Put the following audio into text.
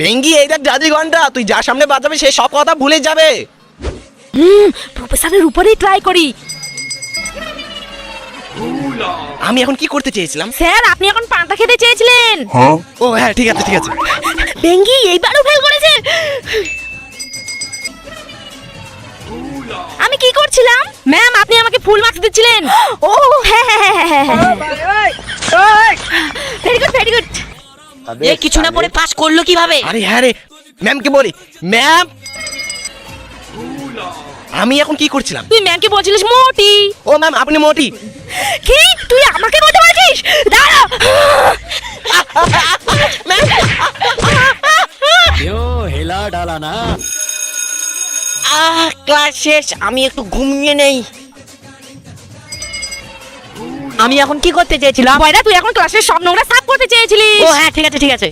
ভেঙ্গি এই দেখ জাদু ঘন্টা, তুই যার সামনে বাজাবে সে সব কথা ভুলে যাবে। প্রফেসরের উপরেই ট্রাই করি। আমি এখন কি করতে চেয়েছিলাম? স্যার আপনি এখন পান্তা খেতে চেয়েছিলেন। ও হ্যাঁ ঠিক আছে ঠিক আছে। ভেঙ্গি এইবারও ফেল করেছে। আমি কি করছিলাম? ম্যাম আপনি আমাকে ফুল মার্কস দিচ্ছিলেন। ও হ্যাঁ ভেরি গুড ভেরি গুড। এ কিছু না পড়ে পাস করলো কিভাবে? আরে হ্যাঁ রে, ম্যামকে বলি। ম্যাম আমি এখন কি করছিলাম? তুই ম্যামকে বলছিলিস মোটি। ও ম্যাম আপনি মোটি। কি তুই আমাকে বলতে বলছিস? দাঁড়া। क्यों हिला डाला ना? ক্লাস শেষ, আমি একটু ঘুমিয়ে নেই। আমি এখন কি করতে চেয়েছিলাম? বয়রা তুই এখন ক্লাসের সব নোংরা সাফ করতে চেয়েছিলিস। ও হ্যাঁ ঠিক আছে ঠিক আছে।